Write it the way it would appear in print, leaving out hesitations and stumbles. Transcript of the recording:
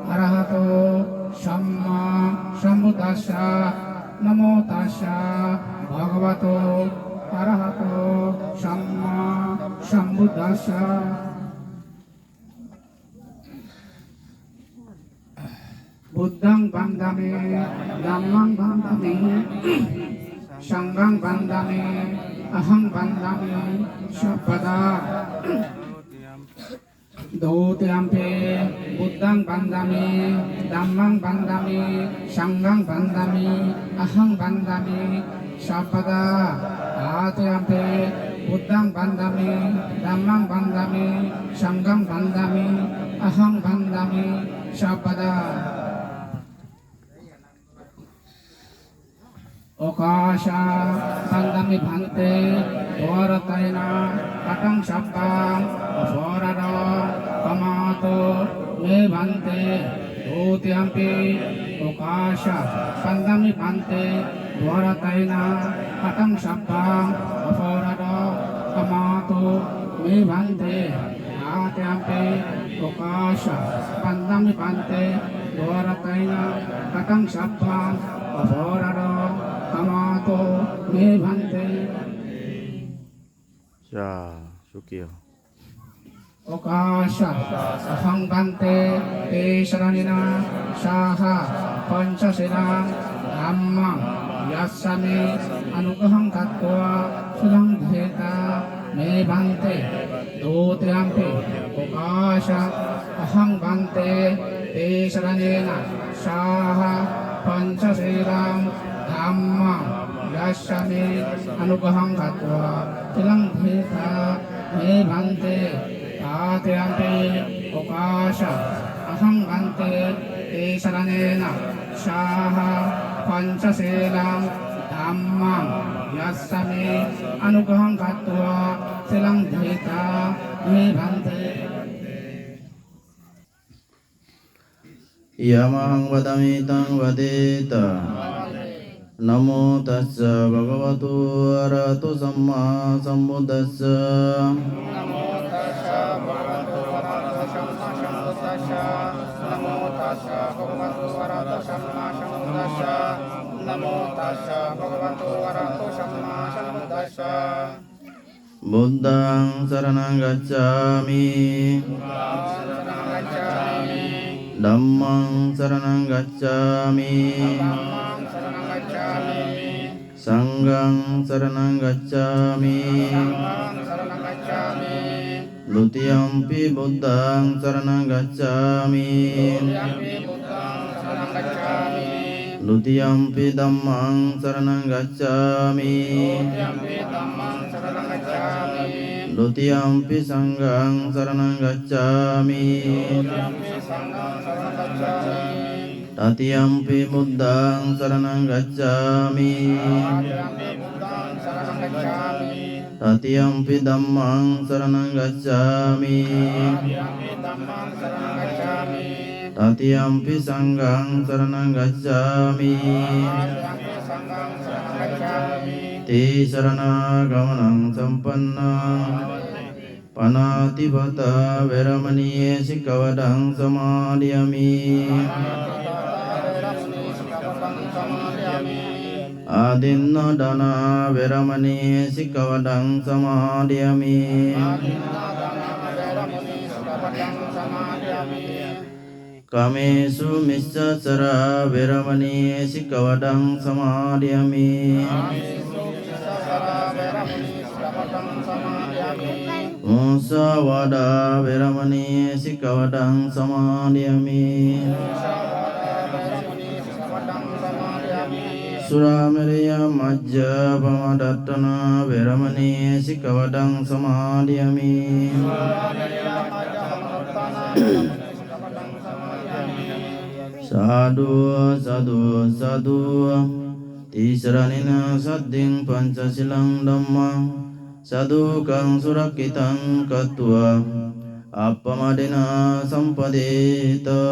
arahato samma sambuddhassa namo tassa bhagavato arahato samma sambuddhassa. Buddhang bandami, dhammang bandami, sanghang bandami, aham bandami, sabada. Dutiyampi Buddhang bandami, dhammang bandami, sanghang bandami, aham bandami, sabada. Atiyampi Buddhang bandami, dhammang bandami, sanghang bandami, aham bandami, sabada. Okasha bandami bhante dwarataina katang sabbang asorada kamato me bhante dutiyampi okasha bandami bhante dwarataina katang sabbang asorada kamato me bhante atiyampi okasha bandami bhante dwarataina katang sabbang asorada kamato me bhante. 자, 줄게요. Okasha ahang bhante te saranina saha panchasena dhammang yassami anugahang katva sulang dheta me bhante dutiyampi okasha ahang bhante te saranina saha panchasena dhammang yassami anugahang katva sulang dheta me bhante atiyampi okasha aham bhante te saranena saha panchaselang dhammang yassami anugahang katva silang dheta me bhante. Yamahang vadami tang vadeta. Namo tassa bhagavato arahato samma sambuddhassa. Namo tassa bhagavato arahato samma sambuddhassa. Namo tassa bhagavato arahato samma sambuddhassa. Namo tassa bhagavato arahato samma sambuddhassa. Buddhang saranang gacchami. Dhammang saranang gacchami. Sanghang saranang gacchami. Dutiyampi Buddhang saranang gacchami. Dutiyampi Dhammang saranang gacchami. Dutiyampi Sanghang saranang gacchami. Tatiyampi Buddhang saranang gacchami. Tatiyampi Dhammang saranang gacchami. Tatiyampi Sanghang saranang gacchami. Te sarana gamanang sampannang panatipata veramani sikkhavadang samadhiyami. Adinna dana veramani sikkhavadang samadhiyami. Kamesu missasara veramani sikkhavadang samadhiyami. Musawada veramani sikkhavadang samadhiyami. Suramereya majja pamadattana veramani sikkhavadang samadhiyami. Sadhu sadhu sadhu tisaranina sadding pancasilang dhammang sadukang surakitang katva appamadena sampadeta.